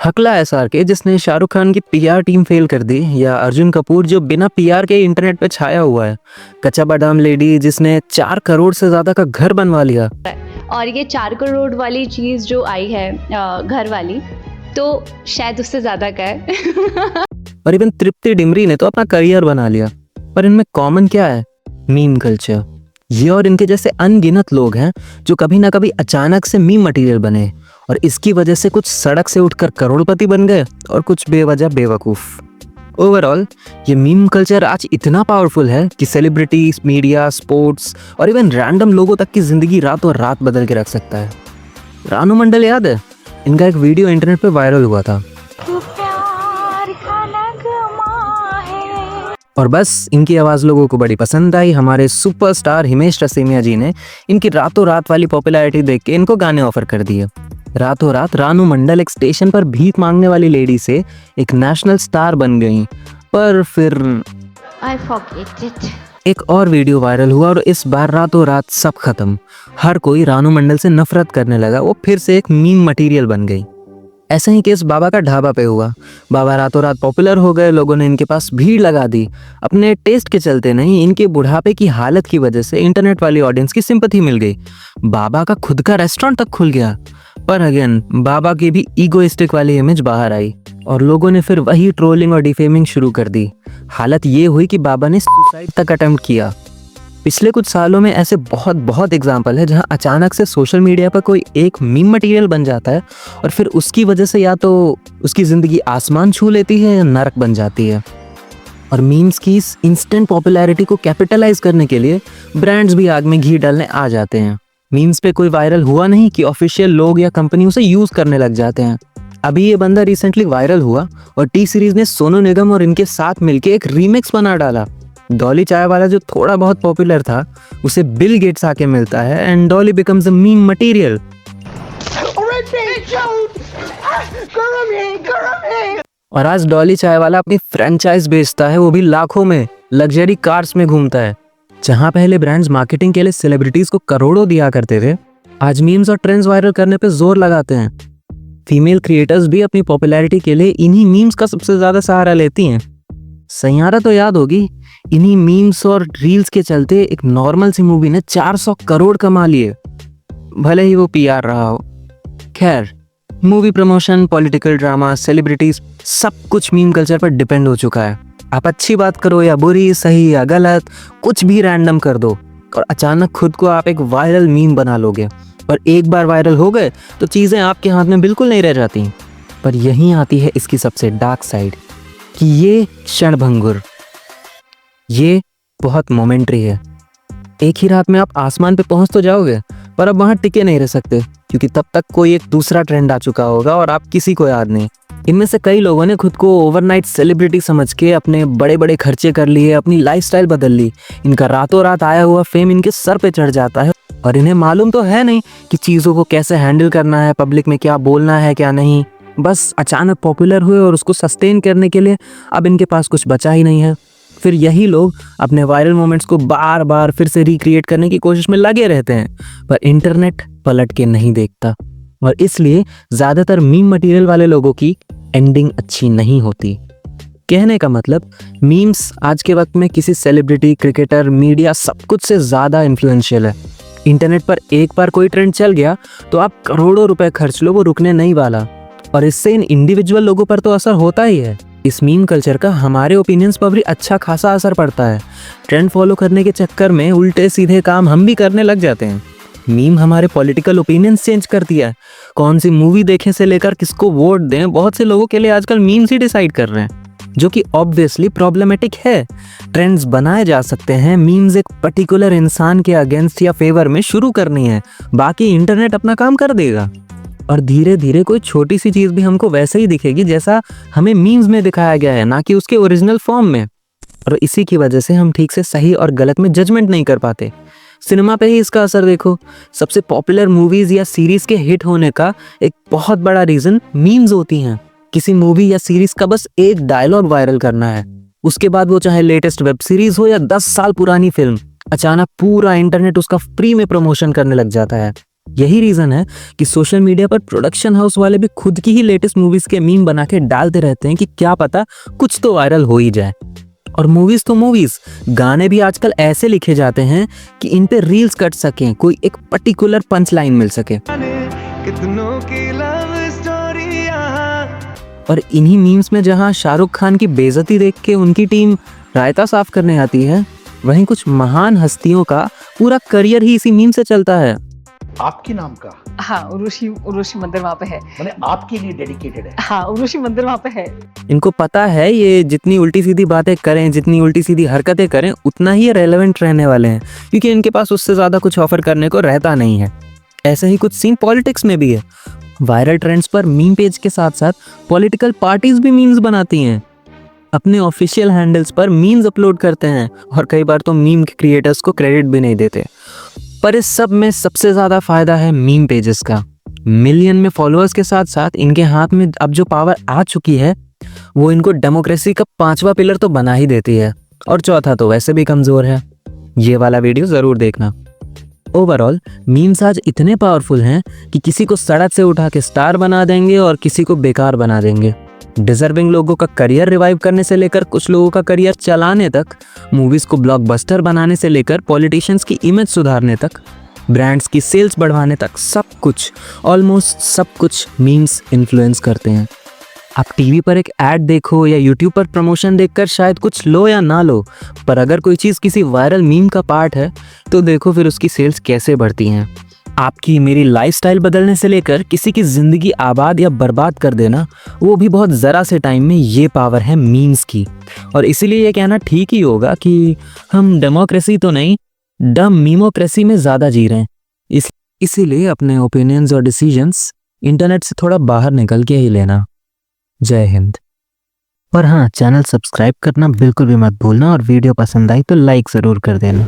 हकला SR के जिसने शाहरुख खान की पीआर टीम फेल कर दी, या अर्जुन कपूर जो बिना पीआर के इंटरनेट पे छाया हुआ है, कच्चा बादाम लेडी जिसने 4 करोड़ से ज्यादा का घर बनवा लिया, और ये 4 करोड़ वाली चीज़ जो आई है घर वाली, तो शायद उससे ज़्यादा का है। और इवन तृप्ति डिमरी ने तो अपना करियर बना लिया। पर इनमें कॉमन क्या है? Meme culture. ये और इनके जैसे अनगिनत लोग हैं जो कभी ना कभी अचानक से मीम मटेरियल बने, और इसकी वजह से कुछ सड़क से उठकर करोड़पति बन गए और कुछ बेवजह बेवकूफ। ओवरऑल ये मीम कल्चर आज इतना पावरफुल है कि सेलिब्रिटीज, मीडिया, स्पोर्ट्स और इवन रैंडम लोगों तक की जिंदगी रातों रात बदल के रख सकता है। रानू मंडल याद है? इनका एक वीडियो इंटरनेट पे वायरल हुआ था, और बस इनकी आवाज़ लोगों को बड़ी पसंद आई। हमारे सुपरस्टार हिमेश रेशमिया जी ने इनकी रातों रात वाली पॉपुलैरिटी देख के इनको गाने ऑफर कर दिए। रातों रात रानू मंडल एक स्टेशन पर भीख मांगने वाली लेडी से एक नेशनल स्टार बन गई। पर फिर I forget it. एक और वीडियो वायरल हुआ और इस बार रातों रात सब खत्म। हर कोई रानू मंडल से नफरत करने लगा, वो फिर से एक मीम मटेरियल बन गई। ऐसा ही केस बाबा का ढाबा पे हुआ। बाबा रातों रात पॉपुलर हो गए, लोगों ने इनके पास भीड़ लगा दी। अपने टेस्ट के चलते नहीं, इनके बुढ़ापे की हालत की वजह से इंटरनेट वाली ऑडियंस की सिंपैथी मिल गई। बाबा का खुद का रेस्टोरेंट तक खुल गया। पर अगेन बाबा की भी ईगोइस्टिक वाली इमेज बाहर आई और लोगों ने फिर वही ट्रोलिंग और डिफेमिंग शुरू कर दी। हालत ये हुई कि बाबा ने सुसाइड तक अटेम्प्ट किया। पिछले कुछ सालों में ऐसे बहुत बहुत एग्जाम्पल है जहां अचानक से सोशल मीडिया पर कोई एक मीम मटेरियल बन जाता है और फिर उसकी वजह से या तो उसकी ज़िंदगी आसमान छू लेती है या नरक बन जाती है। और मीम्स की इस इंस्टेंट पॉपुलैरिटी को कैपिटलाइज करने के लिए ब्रांड्स भी आग में घी डालने आ जाते हैं। मीम्स पे कोई वायरल हुआ नहीं कि ऑफिशियल लोग या कंपनी उसे यूज़ करने लग जाते हैं। अभी ये बंदा रिसेंटली वायरल हुआ और टी सीरीज ने सोनू निगम और इनके साथ मिलके एक रीमिक्स बना डाला। डॉली चाय वाला जो थोड़ा बहुत पॉपुलर था उसे बिल गेट्स आके मिलता है and Dolly becomes a meme material. और आज डॉली चाय वाला अपनी फ्रेंचाइज बेचता है, वो भी लाखों में, लग्जरी कार्स में घूमता है। जहां पहले ब्रांड्स मार्केटिंग के लिए सेलिब्रिटीज को करोड़ों दिया करते थे, आज मीम्स और ट्रेंड्स वायरल करने पे जोर लगाते हैं। फीमेल क्रिएटर्स भी अपनी पॉपुलैरिटी के लिए इन्हीं मीम्स का सबसे ज्यादा सहारा लेती हैं। सैयारा तो याद होगी, इन्हीं मीम्स और रील्स के चलते एक नॉर्मल सी मूवी ने 400 करोड़ कमा लिए, भले ही वो पीआर रहा हो। खैर, movie promotion, political drama, celebrities, सब कुछ मीम कल्चर पर डिपेंड हो चुका है। आप अच्छी बात करो या बुरी, सही या गलत, कुछ भी रैंडम कर दो और अचानक खुद को आप एक वायरल मीम बना लोगे। और एक बार वायरल हो गए तो चीज़ें आपके हाथ में बिल्कुल नहीं रह जाती। पर यहीं आती है इसकी सबसे डार्क साइड कि ये क्षणभंगुर, ये बहुत मोमेंट्री है। एक ही रात में आप आसमान पे पहुंच तो जाओगे, पर अब वहां टिके नहीं रह सकते, क्योंकि तब तक कोई एक दूसरा ट्रेंड आ चुका होगा और आप किसी को याद नहीं। इनमें से कई लोगों ने खुद को ओवरनाइट सेलिब्रिटी समझ के अपने बड़े बड़े खर्चे कर लिए, अपनी लाइफस्टाइल बदल ली। इनका रातों रात आया हुआ फेम इनके सर पे चढ़ जाता है और इन्हें मालूम तो है नहीं कि चीज़ों को कैसे हैंडल करना है, पब्लिक में क्या बोलना है क्या नहीं। बस अचानक पॉपुलर हुए और उसको सस्टेन करने के लिए अब इनके पास कुछ बचा ही नहीं है। फिर यही लोग अपने वायरल मोमेंट्स को बार बार फिर से रिक्रिएट करने की कोशिश में लगे रहते हैं, पर इंटरनेट पलट के नहीं देखता और इसलिए ज़्यादातर मीम मटेरियल वाले लोगों की एंडिंग अच्छी नहीं होती। कहने का मतलब, मीम्स आज के वक्त में किसी सेलिब्रिटी, क्रिकेटर, मीडिया सब कुछ से ज़्यादा इन्फ्लुएंशियल है। इंटरनेट पर एक बार कोई ट्रेंड चल गया तो आप करोड़ों रुपए खर्च लो, वो रुकने नहीं वाला। और इससे इन इंडिविजुअल लोगों पर तो असर होता ही है। इस मीम कल्चर का हमारे ओपिनियंस पर भी अच्छा खासा असर पड़ता है। ट्रेंड फॉलो करने के चक्कर में उल्टे सीधे काम हम भी करने लग जाते हैं। मीम हमारे पॉलिटिकल ओपिनियंस चेंज कर दिया है। कौन सी मूवी देखें से लेकर किसको वोट दें, बहुत से लोगों के लिए आजकल मीम्स ही डिसाइड कर रहे हैं, जो कि ऑब्वियसली प्रॉब्लमेटिक है। ट्रेंड्स बनाए जा सकते हैं, मीम्स एक पर्टिकुलर इंसान के अगेंस्ट या फेवर में शुरू करनी है, बाकी इंटरनेट अपना काम कर देगा। और धीरे धीरे कोई छोटी सी चीज़ भी हमको वैसे ही दिखेगी जैसा हमें मीम्स में दिखाया गया है, ना कि उसके ओरिजिनल फॉर्म में। और इसी की वजह से हम ठीक से सही और गलत में जजमेंट नहीं कर पाते। सिनेमा पे ही इसका असर देखो। सबसे पॉपुलर मूवीज़ या सीरीज़ के हिट होने का एक बहुत बड़ा रीज़न मीम्स होती हैं। किसी मूवी या सीरीज़ का बस एक डायलॉग वायरल करना है, उसके बाद वो चाहे लेटेस्ट वेब सीरीज़ हो या 10 साल पुरानी फिल्म, अचानक पूरा इंटरनेट उसका फ्री में प्रमोशन करने लग जाता है। यही रीजन है कि सोशल मीडिया पर प्रोडक्शन हाउस वाले भी खुद की ही लेटेस्ट मूवीज के मीम बना के डालते रहते हैं कि क्या पता कुछ तो वायरल हो ही जाए। और मूवीज तो मूवीज, गाने भी आजकल ऐसे लिखे जाते हैं कि इन पे रील्स कट सकें, कोई एक पर्टिकुलर पंच लाइन मिल सके। कितनों की लव स्टोरी यहाँ। और इन्हीं मीम्स में जहां शाहरुख खान की बेइज्जती देख के उनकी टीम रायता साफ करने आती है, वहीं कुछ महान हस्तियों का पूरा करियर ही इसी मीम से चलता है। आपके नाम का हाँ, उर्वशी मंदिर वहाँ पे है। मैंने आपके लिए डेडिकेटेड है। हाँ, उर्वशी मंदिर वहाँ पे है। इनको पता है ये जितनी उल्टी सीधी बातें करें, जितनी उल्टी सीधी हरकतें करें, उतना ही रेलेवेंट रहने वाले हैं, क्योंकि इनके पास उससे ज़्यादा कुछ ऑफर करने को रहता नहीं है। ऐसे ही कुछ सीन पॉलिटिक्स में भी है। वायरल ट्रेंड्स पर मीम पेज के साथ साथ पॉलिटिकल पार्टीज भी मीम्स बनाती हैं, अपने ऑफिशियल हैंडल्स पर मीम्स अपलोड करते हैं, और कई बार तो मीम के क्रिएटर्स को क्रेडिट भी नहीं देते। पर इस सब में सबसे ज़्यादा फायदा है मीम पेजेस का। मिलियन में फॉलोअर्स के साथ साथ इनके हाथ में अब जो पावर आ चुकी है, वो इनको डेमोक्रेसी का 5वां पिलर तो बना ही देती है, और चौथा तो वैसे भी कमज़ोर है। ये वाला वीडियो ज़रूर देखना। ओवरऑल मीम्स आज इतने पावरफुल हैं कि किसी को सड़क से उठा के स्टार बना देंगे और किसी को बेकार बना देंगे। डिजर्विंग लोगों का करियर रिवाइव करने से लेकर कुछ लोगों का करियर चलाने तक, मूवीज को ब्लॉकबस्टर बनाने से लेकर पॉलिटिशियंस की इमेज सुधारने तक, ब्रांड्स की सेल्स बढ़वाने तक, सब कुछ, ऑलमोस्ट सब कुछ मीम्स इन्फ्लुएंस करते हैं। आप टीवी पर एक ऐड देखो या यूट्यूब पर प्रमोशन देखकर शायद कुछ लो या ना लो, पर अगर कोई चीज़ किसी वायरल मीम का पार्ट है तो देखो फिर उसकी सेल्स कैसे बढ़ती हैं। आपकी मेरी लाइफस्टाइल बदलने से लेकर किसी की ज़िंदगी आबाद या बर्बाद कर देना, वो भी बहुत ज़रा से टाइम में, ये पावर है मीम्स की। और इसीलिए ये कहना ठीक ही होगा कि हम डेमोक्रेसी तो नहीं, डम मीमोक्रेसी में ज़्यादा जी रहे हैं। इसीलिए अपने ओपिनियंस और डिसीजंस इंटरनेट से थोड़ा बाहर निकल के ही लेना। जय हिंद। और हाँ, चैनल सब्सक्राइब करना बिल्कुल भी मत भूलना, और वीडियो पसंद आई तो लाइक ज़रूर कर देना।